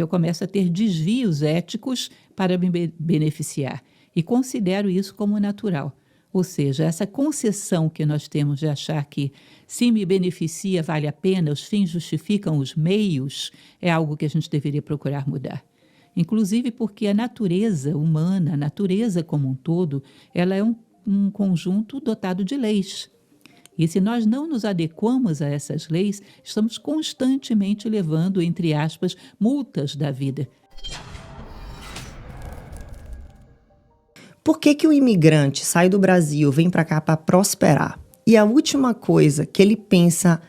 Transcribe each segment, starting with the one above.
Eu começo a ter desvios éticos para me beneficiar e considero isso como natural. Ou seja, essa concessão que nós temos de achar que se me beneficia vale a pena, os fins justificam os meios, é algo que a gente deveria procurar mudar. Inclusive porque a natureza humana, a natureza como um todo, ela é um conjunto dotado de leis. E se nós não nos adequamos a essas leis, estamos constantemente levando, entre aspas, multas da vida. Por que o imigrante sai do Brasil, vem para cá para prosperar? E a última coisa que ele pensa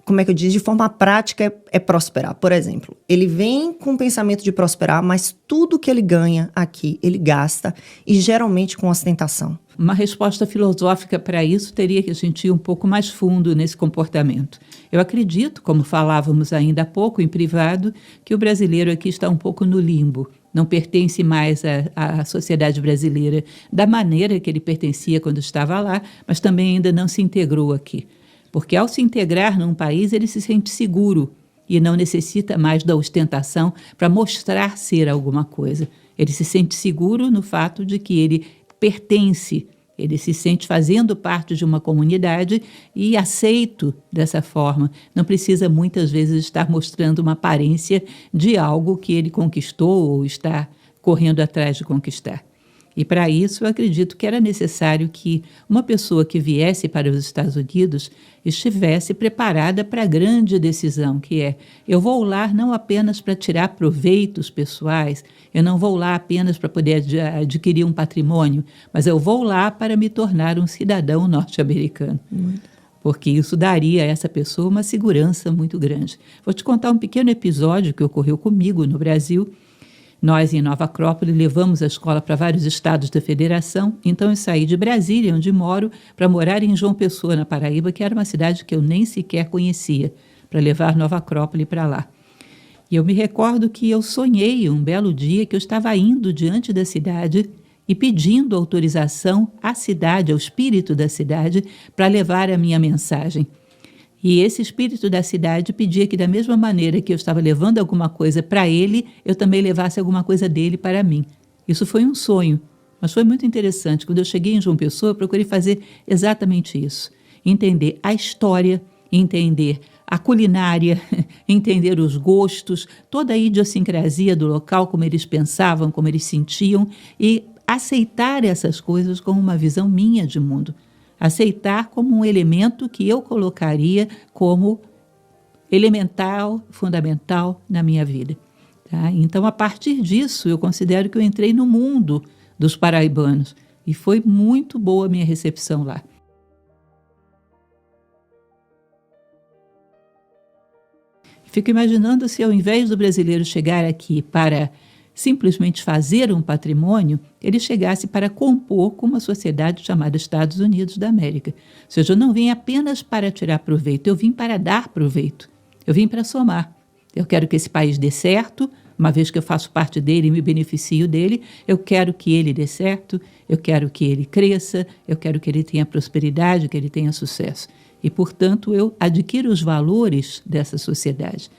como é que eu digo, de forma prática é prosperar. Por exemplo, ele vem com o pensamento de prosperar, mas tudo que ele ganha aqui, ele gasta, e geralmente com ostentação. Uma resposta filosófica para isso teria que a gente ir um pouco mais fundo nesse comportamento. Eu acredito, como falávamos ainda há pouco em privado, que o brasileiro aqui está um pouco no limbo. Não pertence mais à sociedade brasileira da maneira que ele pertencia quando estava lá, mas também ainda não se integrou aqui. Porque ao se integrar num país, ele se sente seguro e não necessita mais da ostentação para mostrar ser alguma coisa. Ele se sente seguro no fato de que ele pertence, ele se sente fazendo parte de uma comunidade e aceito dessa forma. Não precisa muitas vezes estar mostrando uma aparência de algo que ele conquistou ou está correndo atrás de conquistar. E para isso eu acredito que era necessário que uma pessoa que viesse para os Estados Unidos estivesse preparada para a grande decisão, que é: eu vou lá não apenas para tirar proveitos pessoais, eu não vou lá apenas para poder adquirir um patrimônio, mas eu vou lá para me tornar um cidadão norte-americano. Porque isso daria a essa pessoa uma segurança muito grande. Vou te contar um pequeno episódio que ocorreu comigo no Brasil. Nós, em Nova Acrópole, levamos a escola para vários estados da federação, então eu saí de Brasília, onde moro, para morar em João Pessoa, na Paraíba, que era uma cidade que eu nem sequer conhecia, para levar Nova Acrópole para lá. E eu me recordo que eu sonhei um belo dia que eu estava indo diante da cidade e pedindo autorização à cidade, ao espírito da cidade, para levar a minha mensagem. E esse espírito da cidade pedia que, da mesma maneira que eu estava levando alguma coisa para ele, eu também levasse alguma coisa dele para mim. Isso foi um sonho, mas foi muito interessante. Quando eu cheguei em João Pessoa, eu procurei fazer exatamente isso. Entender a história, entender a culinária, entender os gostos, toda a idiosincrasia do local, como eles pensavam, como eles sentiam, e aceitar essas coisas como uma visão minha de mundo. Aceitar como um elemento que eu colocaria como elemental, fundamental na minha vida. Tá? Então, a partir disso, eu considero que eu entrei no mundo dos paraibanos e foi muito boa a minha recepção lá. Fico imaginando se, ao invés do brasileiro chegar aqui para simplesmente fazer um patrimônio, ele chegasse para compor com uma sociedade chamada Estados Unidos da América. Ou seja, eu não vim apenas para tirar proveito, eu vim para dar proveito. Eu vim para somar. Eu quero que esse país dê certo, uma vez que eu faço parte dele e me beneficio dele, eu quero que ele dê certo, eu quero que ele cresça, eu quero que ele tenha prosperidade, que ele tenha sucesso. E, portanto, eu adquiro os valores dessa sociedade.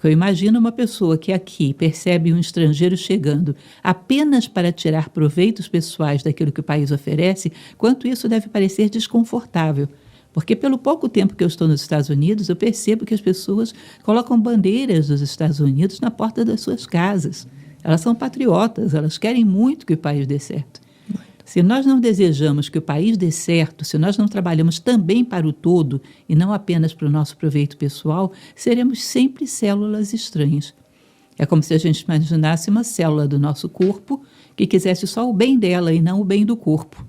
Eu imagino uma pessoa que aqui percebe um estrangeiro chegando apenas para tirar proveitos pessoais daquilo que o país oferece, quanto isso deve parecer desconfortável. Porque pelo pouco tempo que eu estou nos Estados Unidos, eu percebo que as pessoas colocam bandeiras dos Estados Unidos na porta das suas casas. Elas são patriotas, elas querem muito que o país dê certo. Se nós não desejamos que o país dê certo, se nós não trabalhamos também para o todo e não apenas para o nosso proveito pessoal, seremos sempre células estranhas. É como se a gente imaginasse uma célula do nosso corpo que quisesse só o bem dela e não o bem do corpo.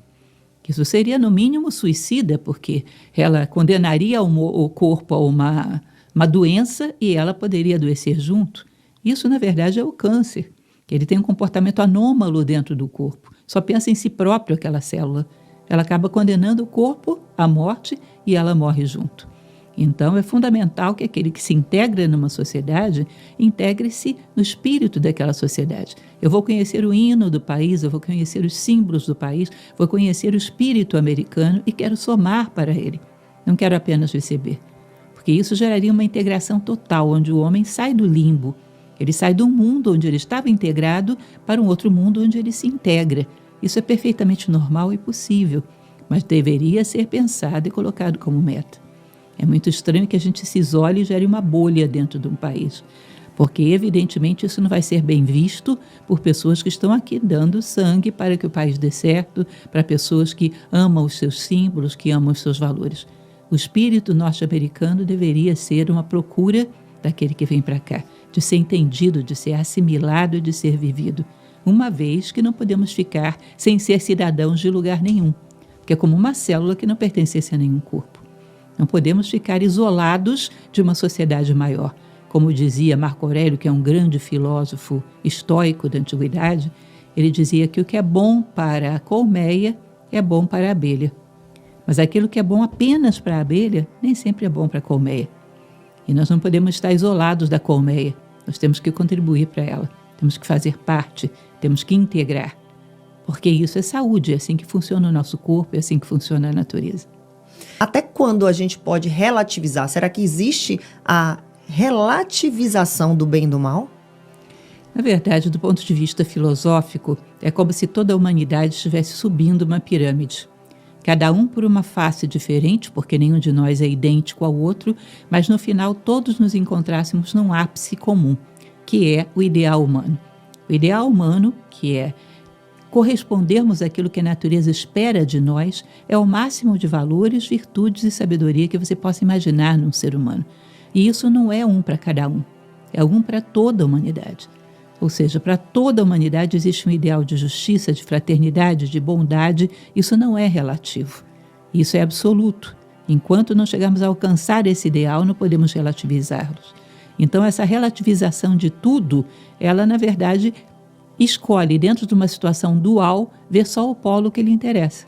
Isso seria, no mínimo, suicida, porque ela condenaria o corpo a uma doença e ela poderia adoecer junto. Isso, na verdade, é o câncer, que ele tem um comportamento anômalo dentro do corpo. Só pensa em si próprio aquela célula. Ela acaba condenando o corpo à morte e ela morre junto. Então, é fundamental que aquele que se integra numa sociedade, integre-se no espírito daquela sociedade. Eu vou conhecer o hino do país, eu vou conhecer os símbolos do país, vou conhecer o espírito americano e quero somar para ele. Não quero apenas receber. Porque isso geraria uma integração total, onde o homem sai do limbo Ele sai de um mundo onde ele estava integrado para um outro mundo onde ele se integra. Isso é perfeitamente normal e possível, mas deveria ser pensado e colocado como meta. É muito estranho que a gente se isole e gere uma bolha dentro de um país, porque evidentemente isso não vai ser bem visto por pessoas que estão aqui dando sangue para que o país dê certo, para pessoas que amam os seus símbolos, que amam os seus valores. O espírito norte-americano deveria ser uma procura daquele que vem para cá, de ser entendido, de ser assimilado e de ser vivido, uma vez que não podemos ficar sem ser cidadãos de lugar nenhum, que é como uma célula que não pertencesse a nenhum corpo. Não podemos ficar isolados de uma sociedade maior. Como dizia Marco Aurélio, que é um grande filósofo estoico da antiguidade, ele dizia que o que é bom para a colmeia é bom para a abelha. Mas aquilo que é bom apenas para a abelha, nem sempre é bom para a colmeia. E nós não podemos estar isolados da colmeia. Nós temos que contribuir para ela. Temos que fazer parte, temos que integrar. Porque isso é saúde, é assim que funciona o nosso corpo, é assim que funciona a natureza. Até quando a gente pode relativizar? Será que existe a relativização do bem e do mal? Na verdade, do ponto de vista filosófico, é como se toda a humanidade estivesse subindo uma pirâmide. Cada um por uma face diferente, porque nenhum de nós é idêntico ao outro, mas no final todos nos encontrássemos num ápice comum, que é o ideal humano. O ideal humano, que é correspondermos àquilo que a natureza espera de nós, é o máximo de valores, virtudes e sabedoria que você possa imaginar num ser humano. E isso não é um para cada um, é um para toda a humanidade. Ou seja, para toda a humanidade existe um ideal de justiça, de fraternidade, de bondade. Isso não é relativo, isso é absoluto. Enquanto não chegarmos a alcançar esse ideal, não podemos relativizá-los. Então, essa relativização de tudo, ela, na verdade, escolhe, dentro de uma situação dual, ver só o polo que lhe interessa.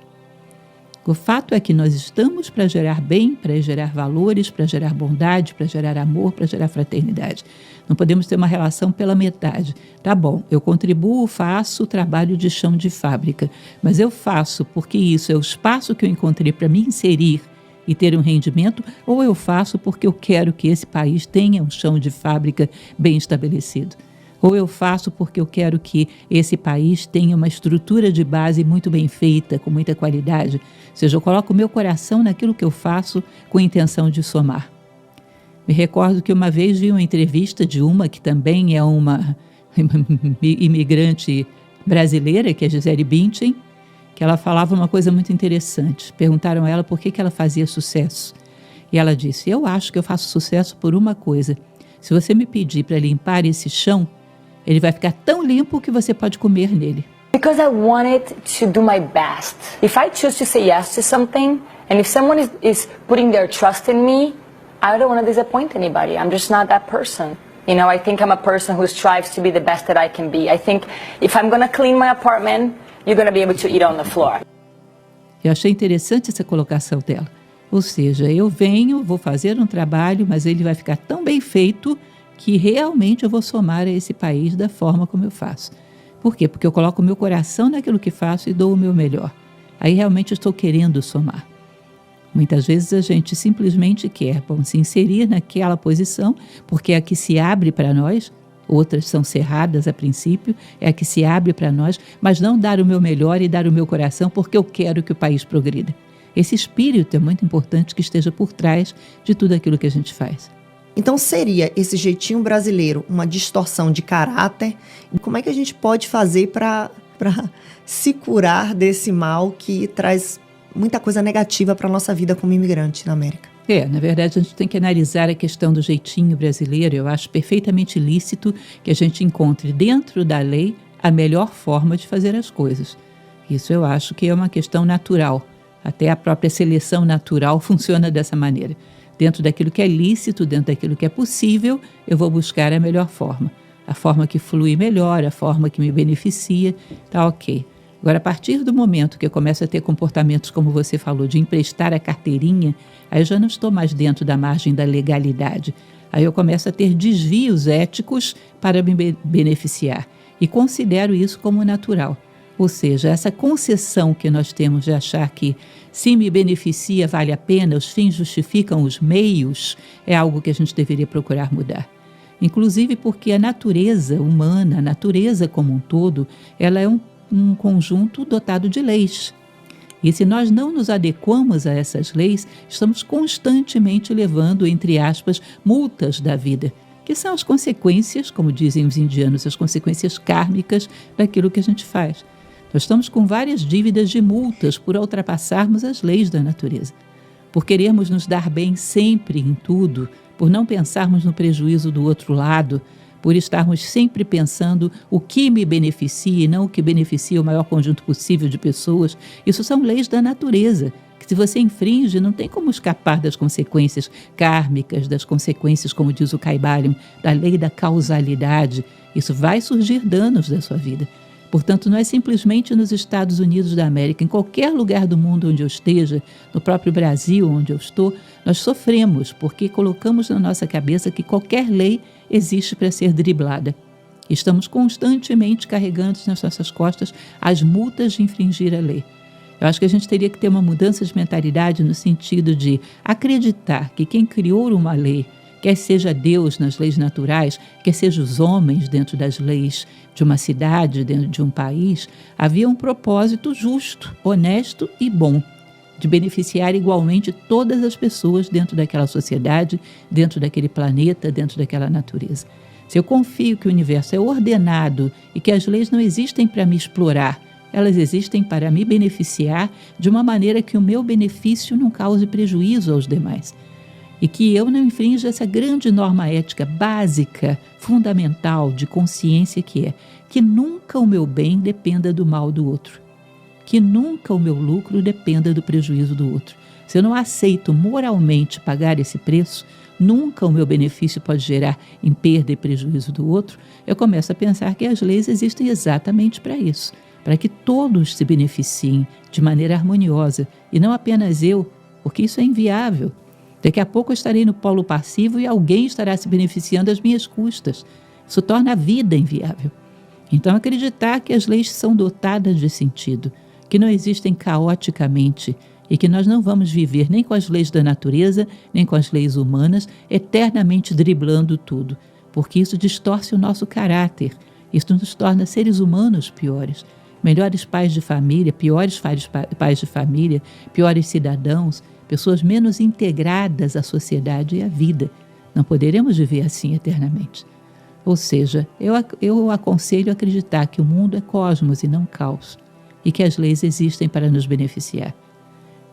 O fato é que nós estamos para gerar bem, para gerar valores, para gerar bondade, para gerar amor, para gerar fraternidade. Não podemos ter uma relação pela metade. Tá bom, eu contribuo, faço o trabalho de chão de fábrica, mas eu faço porque isso é o espaço que eu encontrei para me inserir e ter um rendimento, ou eu faço porque eu quero que esse país tenha um chão de fábrica bem estabelecido. Ou eu faço porque eu quero que esse país tenha uma estrutura de base muito bem feita, com muita qualidade. Ou seja, eu coloco o meu coração naquilo que eu faço com a intenção de somar. Me recordo que uma vez vi uma entrevista de uma que também é uma imigrante brasileira, que é Gisele Bündchen, que ela falava uma coisa muito interessante. Perguntaram a ela por que ela fazia sucesso. E ela disse, eu acho que eu faço sucesso por uma coisa. Se você me pedir para limpar esse chão, ele vai ficar tão limpo que você pode comer nele. Because I wanted to do my best. If I choose to say yes to something, and if someone is putting their trust in me, I don't want to disappoint anybody. I'm just not that person. You know, I think I'm a person who strives to be the best that I can be. I think if I'm going to clean my apartment, you're going to be able to eat on the floor. Eu achei interessante essa colocação dela. Ou seja, eu venho, vou fazer um trabalho, mas ele vai ficar tão bem feito que realmente eu vou somar a esse país da forma como eu faço. Por quê? Porque eu coloco o meu coração naquilo que faço e dou o meu melhor. Aí realmente eu estou querendo somar. Muitas vezes a gente simplesmente quer, se inserir naquela posição, porque é a que se abre para nós, outras são cerradas a princípio, é a que se abre para nós, mas não dar o meu melhor e dar o meu coração porque eu quero que o país progrida. Esse espírito é muito importante que esteja por trás de tudo aquilo que a gente faz. Então seria esse jeitinho brasileiro uma distorção de caráter? Como é que a gente pode fazer para se curar desse mal que traz muita coisa negativa para a nossa vida como imigrante na América? Na verdade, a gente tem que analisar a questão do jeitinho brasileiro. Eu acho perfeitamente lícito que a gente encontre dentro da lei a melhor forma de fazer as coisas. Isso eu acho que é uma questão natural. Até a própria seleção natural funciona dessa maneira. Dentro daquilo que é lícito, dentro daquilo que é possível, eu vou buscar a melhor forma. A forma que flui melhor, a forma que me beneficia, tá ok. Agora, a partir do momento que eu começo a ter comportamentos, como você falou, de emprestar a carteirinha, aí eu já não estou mais dentro da margem da legalidade. Aí eu começo a ter desvios éticos para me beneficiar. E considero isso como natural. Ou seja, essa concessão que nós temos de achar que se me beneficia vale a pena, os fins justificam os meios, é algo que a gente deveria procurar mudar. inclusive porque a natureza humana, a natureza como um todo, ela é um conjunto dotado de leis. E se nós não nos adequamos a essas leis, estamos constantemente levando, entre aspas, multas da vida, que são as consequências, como dizem os indianos, as consequências kármicas daquilo que a gente faz. Nós estamos com várias dívidas de multas por ultrapassarmos as leis da natureza, por querermos nos dar bem sempre em tudo, por não pensarmos no prejuízo do outro lado, por estarmos sempre pensando o que me beneficia e não o que beneficia o maior conjunto possível de pessoas. Isso são leis da natureza, que se você infringe, não tem como escapar das consequências kármicas, das consequências, como diz o Kybalion, da lei da causalidade. Isso vai surgir danos da sua vida. Portanto, não é simplesmente nos Estados Unidos da América, em qualquer lugar do mundo onde eu esteja, no próprio Brasil onde eu estou, nós sofremos porque colocamos na nossa cabeça que qualquer lei existe para ser driblada. Estamos constantemente carregando nas nossas costas as multas de infringir a lei. Eu acho que a gente teria que ter uma mudança de mentalidade no sentido de acreditar que quem criou uma lei, quer seja Deus nas leis naturais, quer seja os homens dentro das leis de uma cidade, dentro de um país, havia um propósito justo, honesto e bom, de beneficiar igualmente todas as pessoas dentro daquela sociedade, dentro daquele planeta, dentro daquela natureza. Se eu confio que o universo é ordenado e que as leis não existem para me explorar, elas existem para me beneficiar de uma maneira que o meu benefício não cause prejuízo aos demais. E que eu não infrinja essa grande norma ética básica, fundamental, de consciência que é que nunca o meu bem dependa do mal do outro. Que nunca o meu lucro dependa do prejuízo do outro. Se eu não aceito moralmente pagar esse preço, nunca o meu benefício pode gerar em perda e prejuízo do outro, eu começo a pensar que as leis existem exatamente para isso, para que todos se beneficiem de maneira harmoniosa, e não apenas eu, porque isso é inviável. Daqui a pouco eu estarei no polo passivo e alguém estará se beneficiando às minhas custas. Isso torna a vida inviável. Então, acreditar que as leis são dotadas de sentido, que não existem caoticamente e que nós não vamos viver nem com as leis da natureza, nem com as leis humanas, eternamente driblando tudo, porque isso distorce o nosso caráter, isso nos torna seres humanos piores, melhores pais de família, piores pais de família, piores cidadãos, pessoas menos integradas à sociedade e à vida. Não poderemos viver assim eternamente. Ou seja, eu aconselho a acreditar que o mundo é cosmos e não caos, e que as leis existem para nos beneficiar.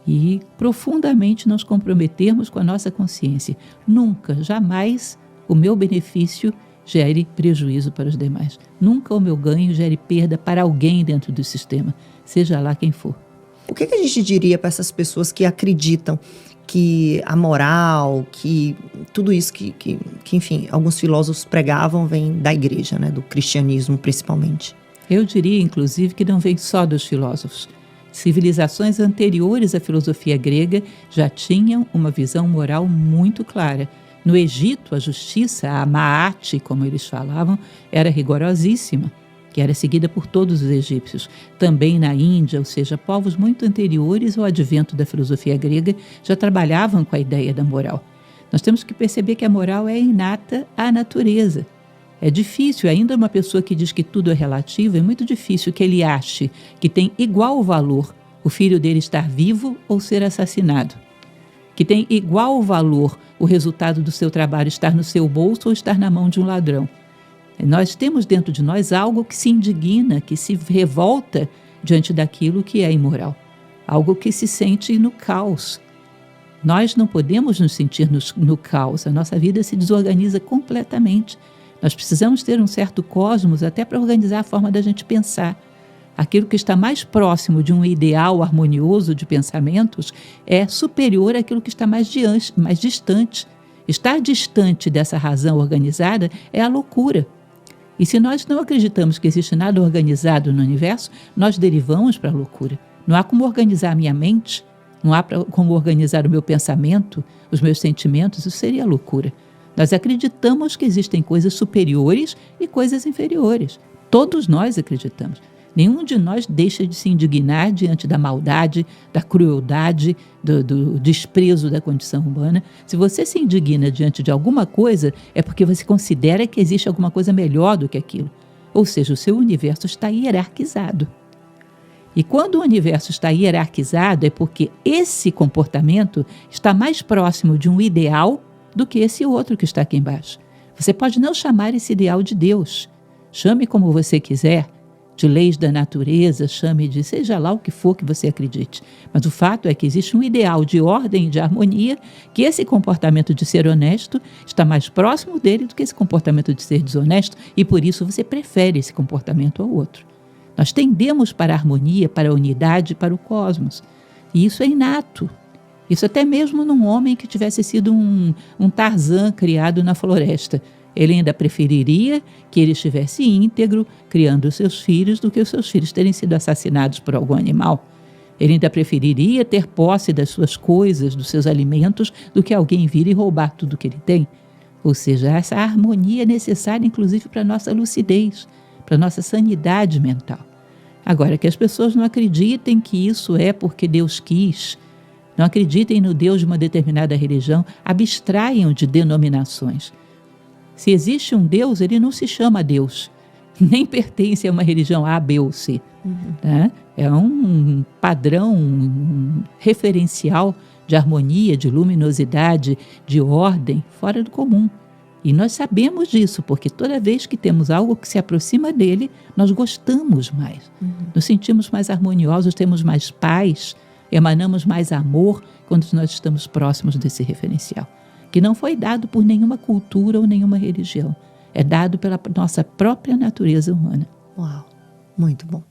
E profundamente nos comprometermos com a nossa consciência. Nunca, jamais, o meu benefício gere prejuízo para os demais. Nunca o meu ganho gere perda para alguém dentro do sistema, seja lá quem for. O que a gente diria para essas pessoas que acreditam que a moral, que tudo isso que enfim, alguns filósofos pregavam vem da igreja, né, do cristianismo principalmente? Eu diria, inclusive, que não vem só dos filósofos. Civilizações anteriores à filosofia grega já tinham uma visão moral muito clara. No Egito, a justiça, a Maat, como eles falavam, era rigorosíssima, que era seguida por todos os egípcios. Também na Índia, ou seja, povos muito anteriores ao advento da filosofia grega, já trabalhavam com a ideia da moral. Nós temos que perceber que a moral é inata à natureza. É difícil, ainda uma pessoa que diz que tudo é relativo, é muito difícil que ele ache que tem igual valor o filho dele estar vivo ou ser assassinado. Que tem igual valor o resultado do seu trabalho estar no seu bolso ou estar na mão de um ladrão. Nós temos dentro de nós algo que se indigna, que se revolta diante daquilo que é imoral. Algo que se sente no caos. Nós não podemos nos sentir no caos, a nossa vida se desorganiza completamente. Nós precisamos ter um certo cosmos até para organizar a forma da gente pensar. Aquilo que está mais próximo de um ideal harmonioso de pensamentos é superior àquilo que está mais distante. Estar distante dessa razão organizada é a loucura. E se nós não acreditamos que existe nada organizado no universo, nós derivamos para a loucura. Não há como organizar a minha mente, não há como organizar o meu pensamento, os meus sentimentos, isso seria loucura. Nós acreditamos que existem coisas superiores e coisas inferiores. Todos nós acreditamos. Nenhum de nós deixa de se indignar diante da maldade, da crueldade, do desprezo da condição humana. Se você se indigna diante de alguma coisa, é porque você considera que existe alguma coisa melhor do que aquilo. Ou seja, o seu universo está hierarquizado. E quando o universo está hierarquizado, é porque esse comportamento está mais próximo de um ideal do que esse outro que está aqui embaixo. Você pode não chamar esse ideal de Deus. Chame como você quiser, de leis da natureza, chame de seja lá o que for que você acredite. Mas o fato é que existe um ideal de ordem e de harmonia, que esse comportamento de ser honesto está mais próximo dele do que esse comportamento de ser desonesto, e por isso você prefere esse comportamento ao outro. Nós tendemos para a harmonia, para a unidade, para o cosmos. E isso é inato. Isso até mesmo num homem que tivesse sido um Tarzan criado na floresta. Ele ainda preferiria que ele estivesse íntegro, criando os seus filhos, do que os seus filhos terem sido assassinados por algum animal. Ele ainda preferiria ter posse das suas coisas, dos seus alimentos, do que alguém vir e roubar tudo que ele tem. Ou seja, essa harmonia é necessária, inclusive, para a nossa lucidez, para a nossa sanidade mental. Agora, que as pessoas não acreditem que isso é porque Deus quis, não acreditem no Deus de uma determinada religião, abstraiam de denominações. Se existe um Deus, ele não se chama Deus, nem pertence a uma religião A, B ou C. Tá? É um padrão, um referencial de harmonia, de luminosidade, de ordem fora do comum. E nós sabemos disso, porque toda vez que temos algo que se aproxima dele, nós gostamos mais. Nos sentimos mais harmoniosos, temos mais paz, emanamos mais amor quando nós estamos próximos desse referencial, que não foi dado por nenhuma cultura ou nenhuma religião. É dado pela nossa própria natureza humana. Uau, muito bom.